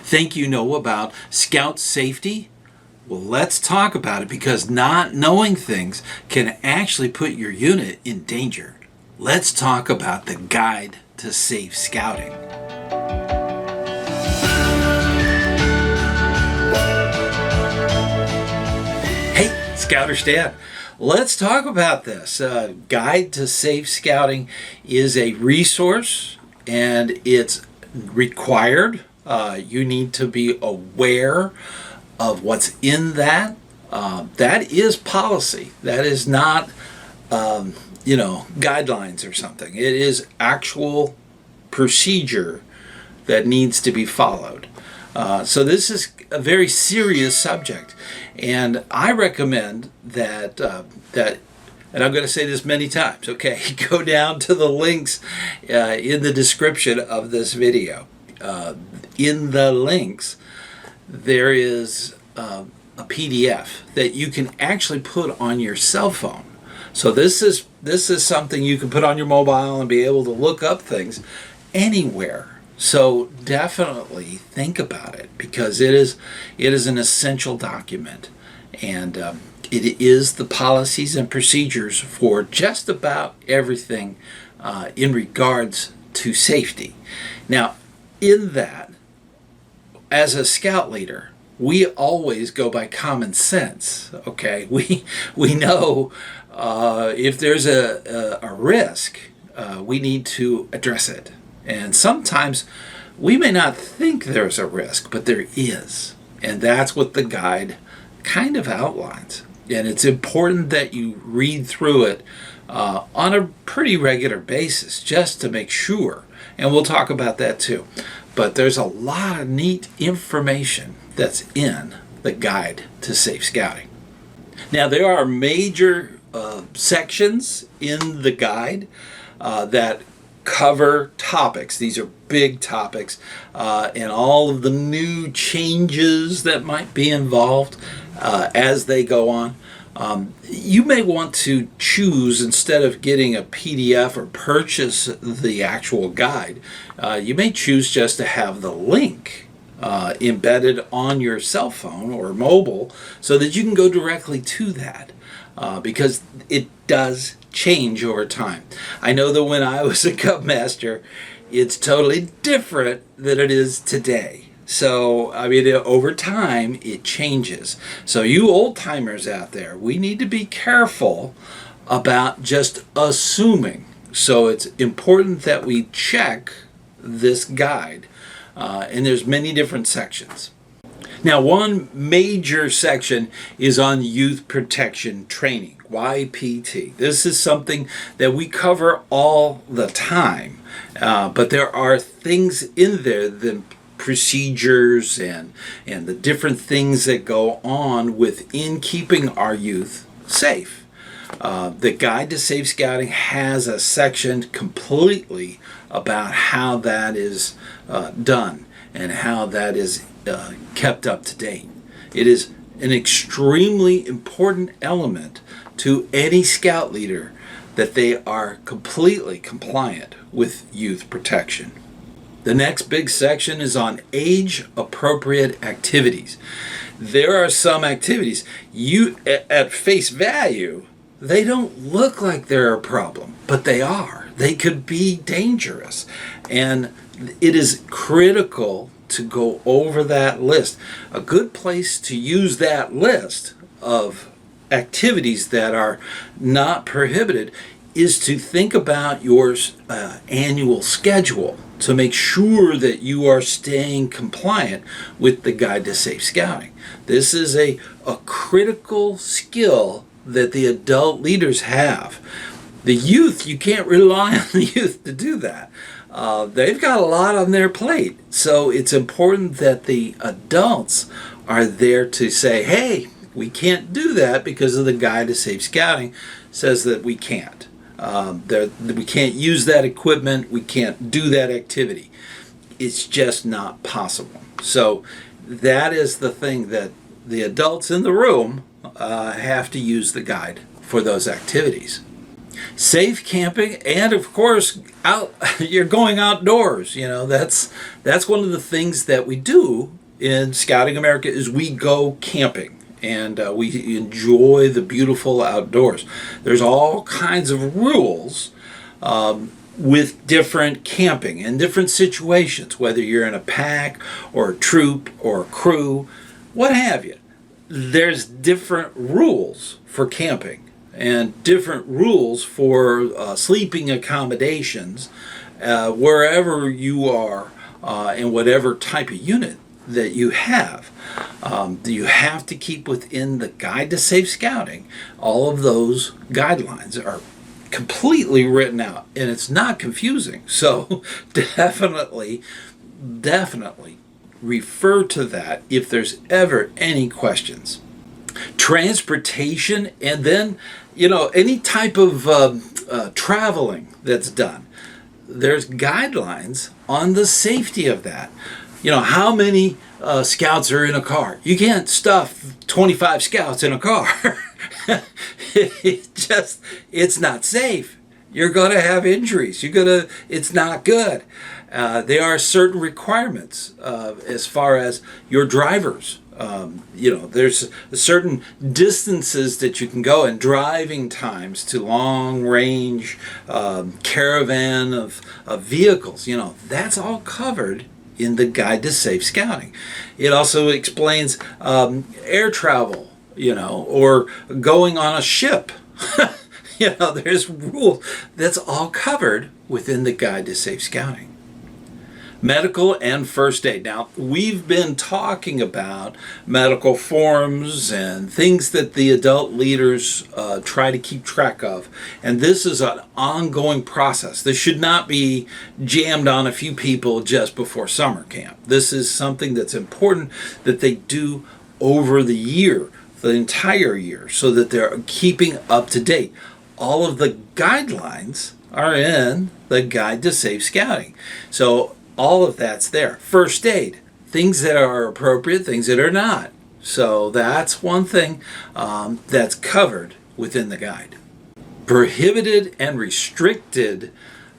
Think you know about Scout safety? Well, let's talk about it, because not knowing things can actually put your unit in danger. Let's talk about the Guide to Safe Scouting. Hey, ScouterStan. Let's talk about this. Guide to Safe Scouting is a resource, and it's required. You need to be aware of what's in that. That is policy. That is not, guidelines or something. It is actual procedure that needs to be followed. So this is a very serious subject, and I recommend that and I'm going to say this many times, okay, go down to the links in the description of this video. In the links, there is a PDF that you can actually put on your cell phone. So this is something you can put on your mobile and be able to look up things anywhere. So definitely think about it, because it is an essential document, and it is the policies and procedures for just about everything in regards to safety. Now, in that, as a scout leader, we always go by common sense. Okay, we know if there's a risk, we need to address it. And sometimes we may not think there's a risk, but there is. And that's what the guide kind of outlines. And it's important that you read through it on a pretty regular basis, just to make sure. And we'll talk about that too. But there's a lot of neat information that's in the Guide to Safe Scouting. Now, there are major sections in the guide that cover topics. These are big topics, and all of the new changes that might be involved as they go on. You may want to choose, instead of getting a PDF or purchase the actual guide, you may choose just to have the link embedded on your cell phone or mobile, so that you can go directly to that, because it does change over time. I know that when I was a Cub Master, it's totally different than it is today. So, I mean, over time, it changes. So you old-timers out there, we need to be careful about just assuming. So it's important that we check this guide. And there's many different sections. Now, one major section is on youth protection training, YPT. This is something that we cover all the time, but there are things in there, the procedures and the different things that go on within keeping our youth safe. The Guide to Safe Scouting has a section completely about how that is done and how that is kept up to date. It is an extremely important element to any scout leader that they are completely compliant with youth protection. The next big section is on age-appropriate activities. There are some activities, at face value, they don't look like they're a problem, but they are. They could be dangerous. And it is critical to go over that list. A good place to use that list of activities that are not prohibited is to think about your annual schedule to make sure that you are staying compliant with the Guide to Safe Scouting. This is a critical skill that the adult leaders have. The youth, you can't rely on the youth to do that. They've got a lot on their plate. So it's important that the adults are there to say, hey, we can't do that because of the Guide to Safe Scouting says that we can't. We can't use that equipment. We can't do that activity. It's just not possible. So that is the thing that the adults in the room have to use the guide for those activities. Safe camping, and of course, you're going outdoors. That's one of the things that we do in Scouting America is we go camping, and we enjoy the beautiful outdoors. There's all kinds of rules with different camping and different situations, whether you're in a pack or a troop or a crew, what have you. There's different rules for camping and different rules for sleeping accommodations wherever you are in whatever type of unit that you have. You have to keep within the Guide to Safe Scouting. All of those guidelines are completely written out, and it's not confusing. So definitely refer to that if there's ever any questions. Transportation, and then any type of traveling that's done, there's guidelines on the safety of that. How many scouts are in a car? You can't stuff 25 scouts in a car. It's not safe. You're going to have injuries. It's not good. There are certain requirements as far as your drivers. There's certain distances that you can go, and driving times to long range caravan of vehicles. That's all covered in the Guide to Safe Scouting. It also explains air travel, or going on a ship. There's rules. That's all covered within the Guide to Safe Scouting. Medical and first aid. Now, we've been talking about medical forms and things that the adult leaders try to keep track of. And this is an ongoing process. This should not be jammed on a few people just before summer camp. This is something that's important that they do over the year, the entire year, so that they're keeping up to date. All of the guidelines are in the Guide to Safe Scouting. So all of that's there. First aid, things that are appropriate, things that are not. So that's one thing that's covered within the guide. Prohibited and restricted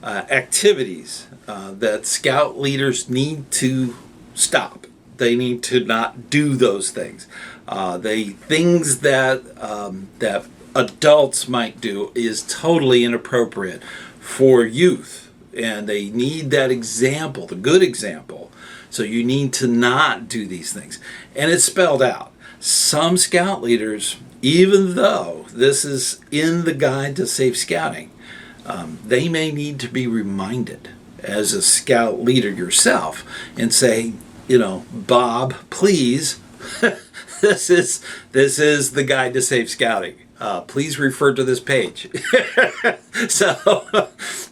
activities that scout leaders need to stop. They need to not do those things. Things that adults might do is totally inappropriate for youth. And they need that example, the good example. So you need to not do these things. And it's spelled out. Some scout leaders, even though this is in the Guide to Safe Scouting, they may need to be reminded as a scout leader yourself and say, Bob, please, this is the Guide to Safe Scouting. Please refer to this page. So,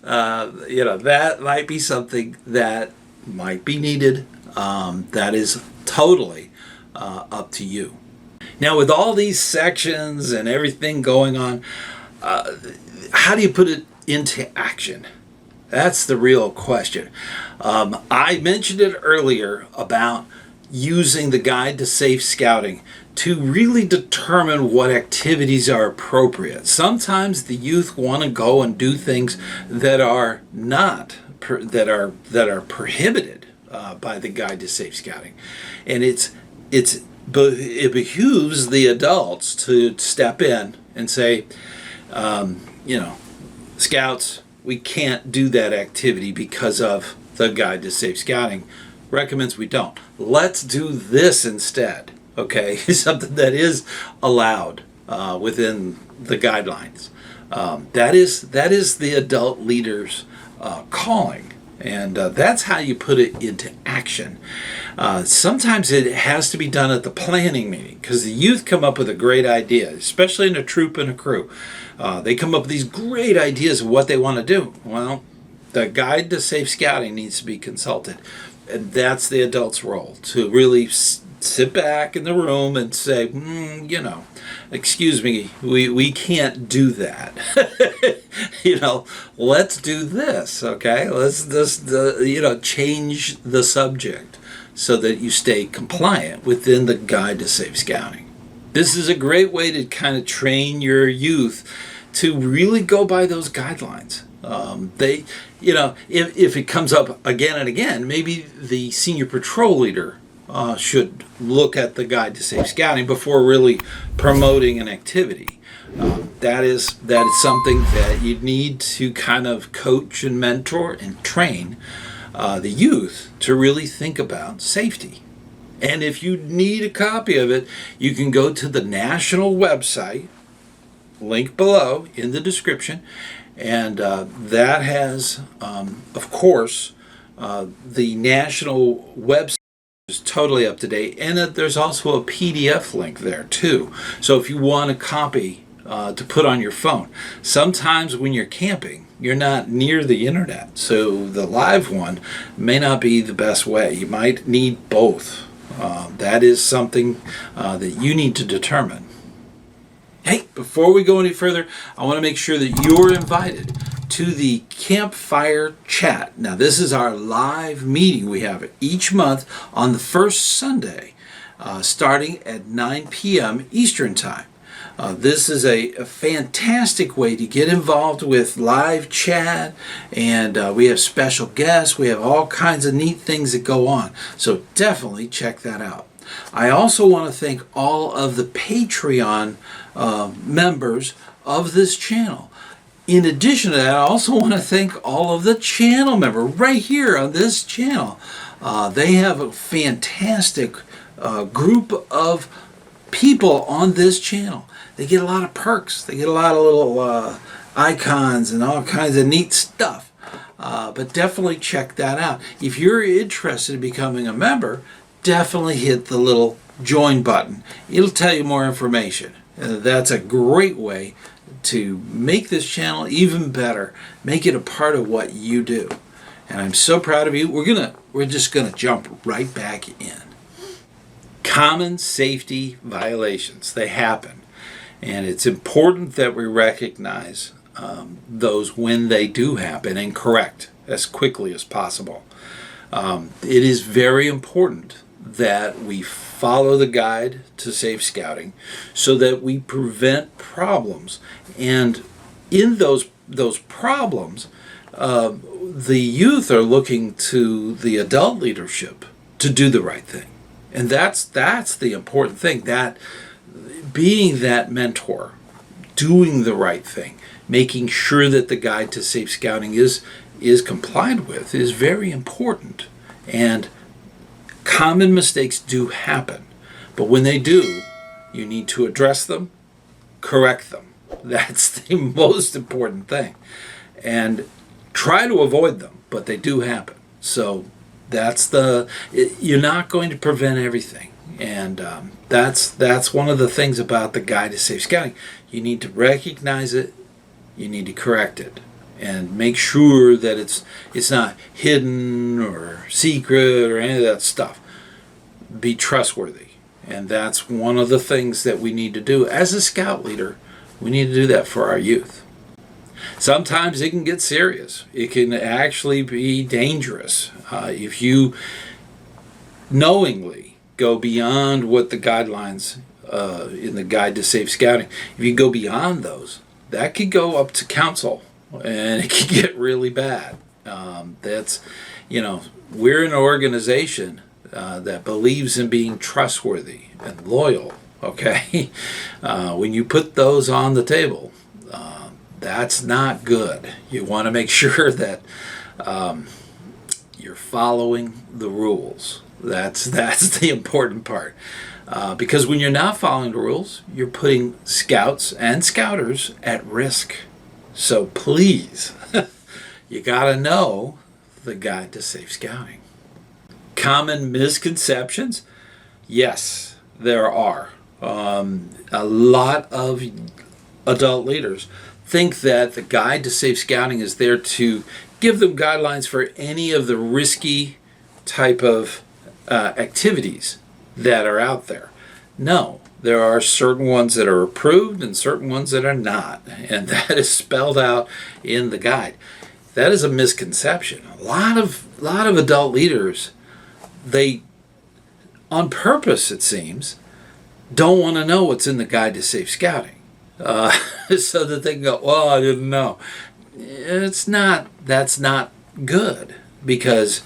that might be something that might be needed. That is totally up to you. Now, with all these sections and everything going on, how do you put it into action? That's the real question. I mentioned it earlier about using the Guide to Safe Scouting to really determine what activities are appropriate. Sometimes the youth want to go and do things that are not that are prohibited by the Guide to Safe Scouting, and it behooves the adults to step in and say, Scouts, we can't do that activity because of the Guide to Safe Scouting recommends we don't. Let's do this instead. Okay, something that is allowed within the guidelines. That is the adult leader's calling, and that's how you put it into action. Sometimes it has to be done at the planning meeting because the youth come up with a great idea, especially in a troop and a crew. They come up with these great ideas of what they want to do. Well, the Guide to Safe Scouting needs to be consulted, and that's the adult's role to really sit back in the room and say, excuse me, we can't do that. Let's do this, okay? Let's just, change the subject so that you stay compliant within the Guide to Safe Scouting. This is a great way to kind of train your youth to really go by those guidelines. They, if it comes up again and again, maybe the senior patrol leader should look at the Guide to Safe Scouting before really promoting an activity. That is something that you need to kind of coach and mentor and train the youth to really think about safety. And if you need a copy of it, you can go to the national website, link below in the description, and that has, of course, the national website is totally up to date, and there's also a PDF link there too. So if you want a copy to put on your phone, sometimes when you're camping, you're not near the internet, so the live one may not be the best way. You might need both. That is something that you need to determine. Hey, before we go any further, I want to make sure that you're invited to the campfire chat. Now, this is our live meeting we have each month on the first Sunday, starting at 9 p.m. Eastern Time. This is a fantastic way to get involved with live chat, and we have special guests. We have all kinds of neat things that go on. So definitely check that out. I also want to thank all of the Patreon members of this channel. In addition to that, I also want to thank all of the channel members right here on this channel. They have a fantastic group of people on this channel. They get a lot of perks. They get a lot of little icons and all kinds of neat stuff. But definitely check that out. If you're interested in becoming a member, definitely hit the little join button. It'll tell you more information. That's a great way to make this channel even better. Make it a part of what you do. And I'm so proud of you. We're just gonna jump right back in. Common safety violations. They happen. And it's important that we recognize those when they do happen and correct as quickly as possible. It is very important that we follow the Guide to Safe Scouting so that we prevent problems. And in those problems, the youth are looking to the adult leadership to do the right thing. And that's the important thing, that being that mentor, doing the right thing, making sure that the Guide to Safe Scouting is complied with is very important. And common mistakes do happen, but when they do, you need to address them, correct them. That's the most important thing. And try to avoid them, but they do happen. So you're not going to prevent everything. And that's one of the things about the Guide to Safe Scouting. You need to recognize it, you need to correct it, and make sure that it's not hidden or secret or any of that stuff. Be trustworthy. And that's one of the things that we need to do. As a scout leader, we need to do that for our youth. Sometimes it can get serious. It can actually be dangerous. If you knowingly go beyond what the guidelines in the Guide to Safe Scouting, if you go beyond those, that could go up to council, and it could get really bad. We're an organization that believes in being trustworthy and loyal, okay? When you put those on the table, that's not good. You want to make sure that you're following the rules. That's the important part. Because when you're not following the rules, you're putting scouts and scouters at risk. So please, you got to know the Guide to Safe Scouting. Common misconceptions? Yes, there are. A lot of adult leaders think that the Guide to Safe Scouting is there to give them guidelines for any of the risky type of activities that are out there. No, there are certain ones that are approved and certain ones that are not, and that is spelled out in the guide. That is a misconception. A lot of adult leaders, they, on purpose it seems, don't want to know what's in the Guide to Safe Scouting. so that they can go, well, I didn't know. That's not good, because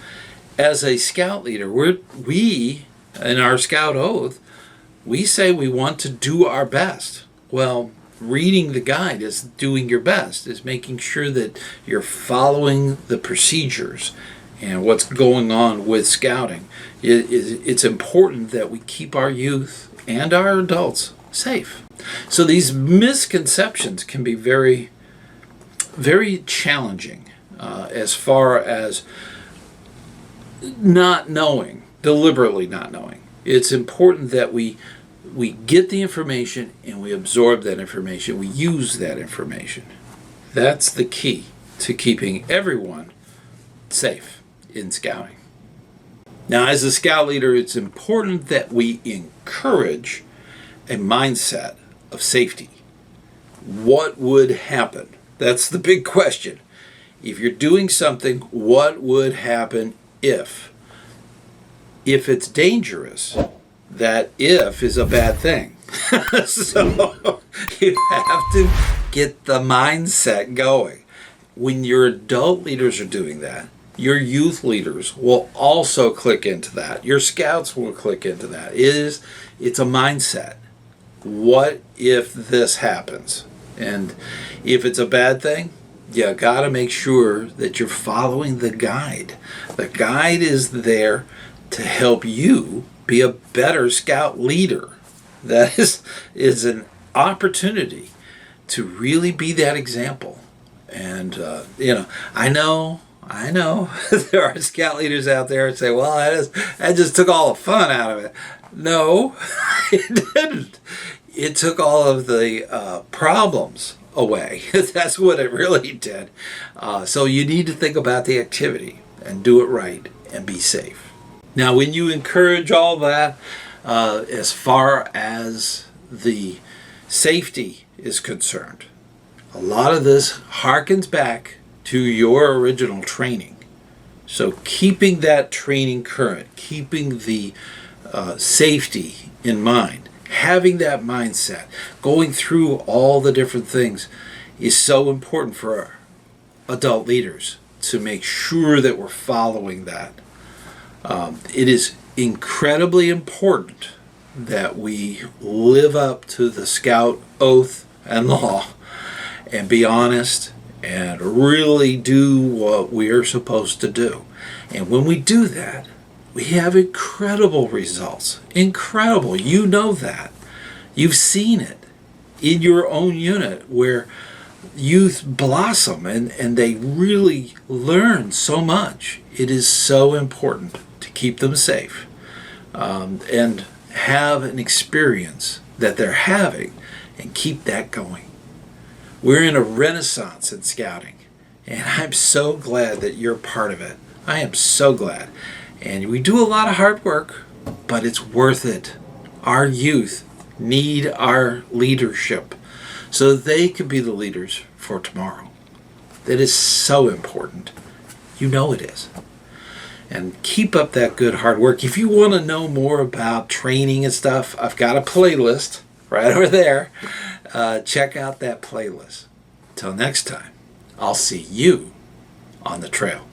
as a scout leader, we in our scout oath, we say we want to do our best. Well, reading the guide is doing your best, is making sure that you're following the procedures and what's going on with scouting. It's important that we keep our youth and our adults safe. So these misconceptions can be very, very challenging as far as not knowing, deliberately not knowing. It's important that we get the information and we absorb that information. We use that information. That's the key to keeping everyone safe in scouting. Now, as a scout leader, it's important that we encourage a mindset of safety. What would happen? That's the big question. If you're doing something, what would happen if? If it's dangerous, that if is a bad thing. So you have to get the mindset going. When your adult leaders are doing that, your youth leaders will also click into that. Your scouts will click into that. It's a mindset. What if this happens? And if it's a bad thing, you got to make sure that you're following the guide. The guide is there to help you be a better scout leader. That is an opportunity to really be that example. And I know there are scout leaders out there that say, well, that just took all the fun out of it. No, it didn't. It took all of the problems away. That's what it really did. So you need to think about the activity and do it right and be safe. Now, when you encourage all that, as far as the safety is concerned, a lot of this harkens back to your original training. So keeping that training current, keeping the safety in mind, having that mindset, going through all the different things is so important for our adult leaders to make sure that we're following that. It is incredibly important that we live up to the Scout oath and law and be honest and really do what we're supposed to do. And when we do that, we have incredible results. Incredible. You know that. You've seen it in your own unit where youth blossom and they really learn so much. It is so important to keep them safe and have an experience that they're having and keep that going. We're in a renaissance in scouting, and I'm so glad that you're part of it. I am so glad. And we do a lot of hard work, but it's worth it. Our youth need our leadership so they can be the leaders for tomorrow. That is so important. You know it is. And keep up that good hard work. If you want to know more about training and stuff, I've got a playlist right over there. Check out that playlist. Till next time, I'll see you on the trail.